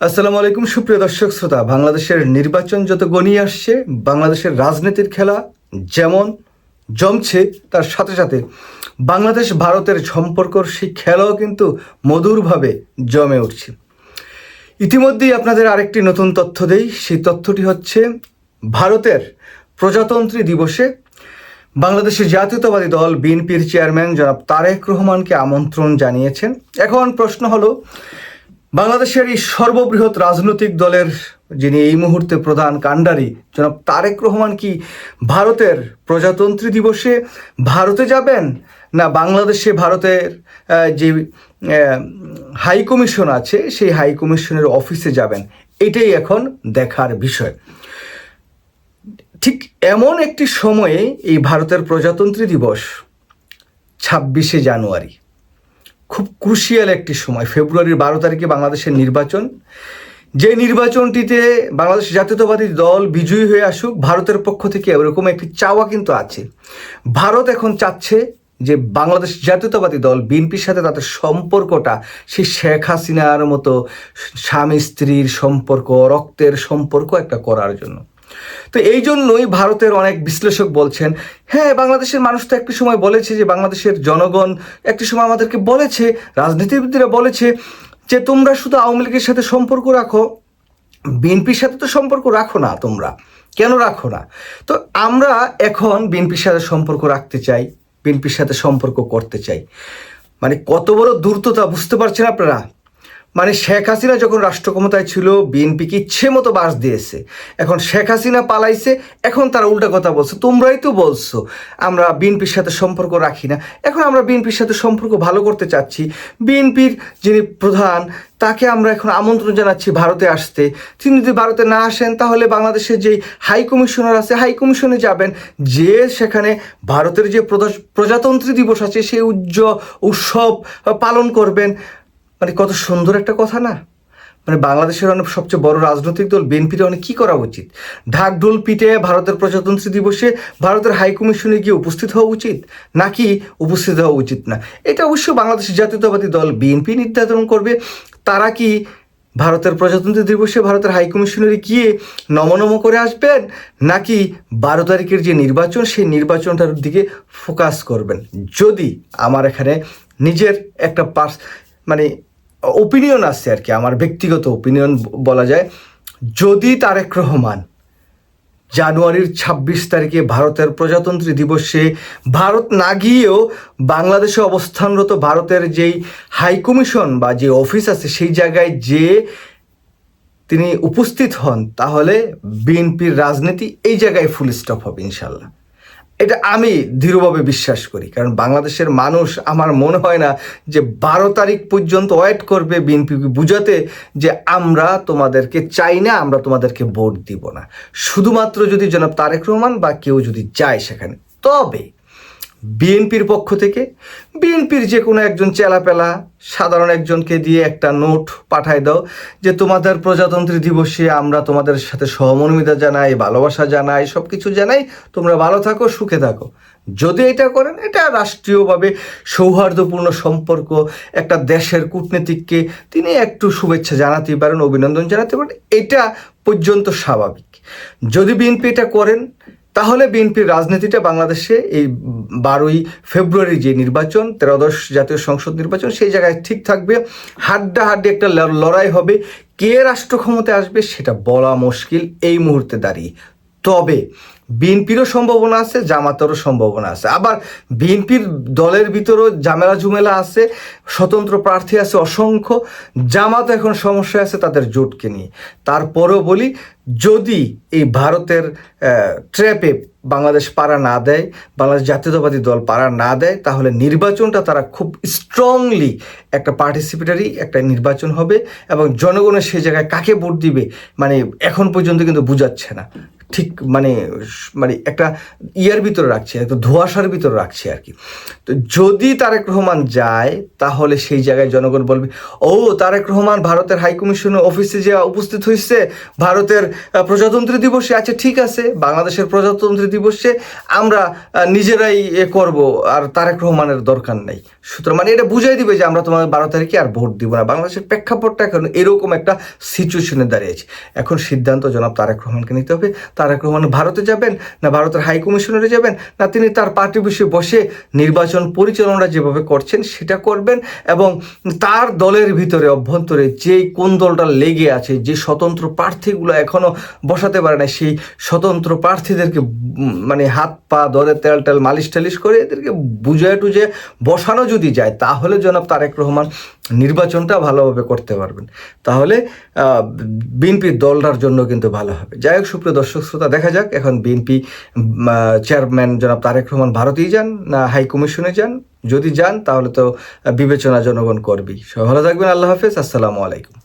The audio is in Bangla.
আসসালামু আলাইকুম সুপ্রিয় দর্শক শ্রোতা। বাংলাদেশের নির্বাচন যত গনিয়ে আসছে, বাংলাদেশের রাজনীতির খেলা যেমন জমছে, তার সাথে সাথে বাংলাদেশ ভারতের সম্পর্কর সেই খেলাও কিন্তু মধুরভাবে জমে উঠছে। ইতিমধ্যেই আপনাদের আরেকটি নতুন তথ্য দেই। সেই তথ্যটি হচ্ছে ভারতের প্রজাতন্ত্রী দিবসে বাংলাদেশের জাতীয়তাবাদী দল বিএনপির চেয়ারম্যান জনাব তারেক রহমানকে আমন্ত্রণ জানিয়েছেন। এখন প্রশ্ন হলো, বাংলাদেশের এই সর্ববৃহৎ রাজনৈতিক দলের যিনি এই মুহূর্তে প্রধান কাণ্ডারি জনাব তারেক রহমান কি ভারতের প্রজাতন্ত্রী দিবসে ভারতে যাবেন, না বাংলাদেশে ভারতের যে হাই কমিশন আছে সেই হাই কমিশনের অফিসে যাবেন? এটাই এখন দেখার বিষয়। ঠিক এমন একটি সময়ে এই ভারতের প্রজাতন্ত্রী দিবস 26শে জানুয়ারি, খুব ক্রুশিয়াল একটি সময়। ফেব্রুয়ারির 12 তারিখে বাংলাদেশের নির্বাচন, যে নির্বাচনটিতে বাংলাদেশ জাতীয়তাবাদী দল বিজয়ী হয়ে আসুক, ভারতের পক্ষ থেকে এরকম একটি চাওয়া কিন্তু আছে। ভারত এখন চাচ্ছে যে বাংলাদেশ জাতীয়তাবাদী দল বিএনপির সাথে তাদের সম্পর্কটা সেই শেখ হাসিনার মতো স্বামী স্ত্রীর সম্পর্ক, রক্তের সম্পর্ক একটা করার জন্য। তো এই জন্যই ভারতের অনেক বিশ্লেষক বলছেন, হ্যাঁ, বাংলাদেশের মানুষ তো একটি সময় বলেছে, যে বাংলাদেশের জনগণ একটি সময় আমাদেরকে বলেছে, রাজনীতিবিদরা বলেছে যে তোমরা শুধু আওয়ামী লীগের সাথে সম্পর্ক রাখো, বিএনপির সাথে তো সম্পর্ক রাখো না, তোমরা কেন রাখো না? তো আমরা এখন বিএনপির সাথে সম্পর্ক রাখতে চাই, বিএনপির সাথে সম্পর্ক করতে চাই। মানে কত বড় দূরত্বতা বুঝতে পারছেন আপনারা? মানে শেখ হাসিনা যখন রাষ্ট্র ক্ষমতায় ছিল, বিএনপিকে ইচ্ছে মতো বাস দিয়েছে। এখন শেখ হাসিনা পালাইছে, এখন তারা উল্টা কথা বলছে, তোমরাই তো বলছো আমরা বিএনপির সাথে সম্পর্ক রাখি না। এখন আমরা বিএনপির সাথে সম্পর্ক ভালো করতে চাচ্ছি। বিএনপির যিনি প্রধান, তাকে আমরা এখন আমন্ত্রণ জানাচ্ছি ভারতে আসতে। তিনি যদি ভারতে না আসেন, তাহলে বাংলাদেশের যেই হাই কমিশনার আছে, হাই কমিশনে যাবেন, যে সেখানে ভারতের যে প্রজাতন্ত্রী দিবস আছে সেই উৎসব পালন করবেন। মানে কত সুন্দর একটা কথা না? মানে বাংলাদেশের অনেক সবচেয়ে বড় রাজনৈতিক দল বিএনপির অনেক কী করা উচিত? ঢাকঢোল পিটে ভারতের প্রজাতন্ত্রী দিবসে ভারতের হাই কমিশনে গিয়ে উপস্থিত হওয়া উচিত, নাকি উপস্থিত হওয়া উচিত না? এটা অবশ্য বাংলাদেশের জাতীয়তাবাদী দল বিএনপি নির্ধারণ করবে। তারা কি ভারতের প্রজাতন্ত্রী দিবসে ভারতের হাই কমিশনারে গিয়ে নমনম করে আসবেন, নাকি 12 তারিখের যে নির্বাচন সেই নির্বাচনটার দিকে ফোকাস করবেন? যদি আমার এখানে নিজের একটা মানে ওপিনিয়ন আছে আর কি, আমার ব্যক্তিগত ওপিনিয়ন বলা যায়, যদি তারেক রহমান জানুয়ারির 26 তারিখে ভারতের প্রজাতন্ত্রী দিবসে ভারত না গিয়েও বাংলাদেশে অবস্থানরত ভারতের যেই হাই কমিশন বা যে অফিস আছে সেই জায়গায় যে তিনি উপস্থিত হন, তাহলে বিএনপির রাজনীতি এই জায়গায় ফুল স্টপ হবে ইনশাল্লাহ। এটা আমি দৃঢ়ভাবে বিশ্বাস করি, কারণ বাংলাদেশের মানুষ আমার মনে হয় না যে 12 তারিখ পর্যন্ত ওয়েট করবে বিএনপিকে বুঝাতে যে আমরা তোমাদেরকে চাই না, আমরা তোমাদেরকে ভোট দিব না। শুধুমাত্র যদি জনাব তারেক রহমান বা কেউ যদি যায় সেখানে, তবে বিএনপির পক্ষ থেকে বিএনপির যে কোনো একজন চেলাপেলা সাধারণ একজনকে দিয়ে একটা নোট পাঠায় দাও যে তোমাদের প্রজাতন্ত্রী দিবসে আমরা তোমাদের সাথে সহমর্মিতা জানাই, ভালোবাসা জানাই, সব কিছু জানাই, তোমরা ভালো থাকো, সুখে থাকো। যদি এটা করেন, এটা রাষ্ট্রীয়ভাবে সৌহার্দ্যপূর্ণ সম্পর্ক, একটা দেশের কূটনীতিককে তিনি একটু শুভেচ্ছা জানাতে পারেন, অভিনন্দন জানাতে পারেন, এটা পর্যন্ত স্বাভাবিক। যদি বিএনপি এটা করেন, তাহলে বিএনপির রাজনীতিটা বাংলাদেশে এই 12ই ফেব্রুয়ারি যে নির্বাচন, 13দশ জাতীয় সংসদ নির্বাচন, সেই জায়গায় ঠিক থাকবে। হাড্ডাহাড্ডি একটা লড়াই হবে। কে রাষ্ট্র ক্ষমতায় আসবে সেটা বলা মুশকিল এই মুহূর্তে দাঁড়িয়ে। তবে বিএনপিরও সম্ভাবনা আছে, জামাতেরও সম্ভাবনা আছে। আবার বিএনপির দলের ভিতরেও ঝামেলা ঝুমেলা আছে, স্বতন্ত্র প্রার্থী আছে অসংখ্য। জামাত এখন সমস্যা আছে তাদের জোটকে নিয়ে। তারপরেও বলি, যদি এই ভারতের ট্র্যাপে বাংলাদেশ পাড়া না দেয়, বাংলাদেশ জাতীয়তাবাদী দল পাড়া না দেয়, তাহলে নির্বাচনটা তারা খুব স্ট্রংলি একটা পার্টিসিপেটারি একটা নির্বাচন হবে, এবং জনগণের সেই জায়গায় কাকে ভোট দিবে মানে এখন পর্যন্ত কিন্তু বুঝাচ্ছে না। ঠিক মানে মানে একটা ইয়ার ভিতরে রাখছে, একটা ধোঁয়াশার ভিতরে রাখছে আর কি। তো যদি তারেক রহমান যায় তাহলে সেই জায়গায় জনগণ বলবে, ও তারেক রহমান ভারতের হাইকমিশনের অফিসে যে উপস্থিত হয়েছে ভারতের প্রজাতন্ত্রী দিবসে, আচ্ছা ঠিক আছে, বাংলাদেশের প্রজাতন্ত্রী দিবসে আমরা নিজেরাই করব, আর তারেক রহমানের দরকার নেই। সুতরাং মানে এটা বুঝাই দিবে যে আমরা তোমাদের 12 তারিখে আর ভোট দিব না। বাংলাদেশের প্রেক্ষাপটটা এখন এরকম একটা সিচুয়েশনে দাঁড়িয়েছে। এখন সিদ্ধান্ত জনাব তারেক রহমানকে নিতে হবে। তারেক রহমান ভারতে যাবেন, না ভারতের হাই কমিশনারে যাবেন, না তিনি তার পার্টি বিষয়ে বসে নির্বাচন পরিচালনা যেভাবে করছেন সেটা করবেন, এবং তার দলের ভিতরে অভ্যন্তরে কোন দলটা লেগে আছে, যে স্বতন্ত্র প্রার্থীগুলো এখনো বসাতে পারে না, সেই স্বতন্ত্র প্রার্থীদেরকে মানে হাত পা ধরে তেল মালিশ টালিশ করে এদেরকে বুঝায় টুঝে বসানো যদি যায়, তাহলে জনাব তারেক রহমান নির্বাচনটা ভালোভাবে করতে পারবেন। তাহলে বিএনপির দলটার জন্য কিন্তু ভালো হবে। যাই হোক, সুপ্রিয় দর্শক শ্রোতা, দেখা যাক এখন বিএনপি চেয়ারম্যান জনাব তারেক রহমান ভারতেই যান না হাই কমিশনে যান। যদি যান তাহলে তো বিবেচনা জনগণ করবেই। সবাই ভালো থাকবেন। আল্লাহ হাফেজ। আসসালামু আলাইকুম।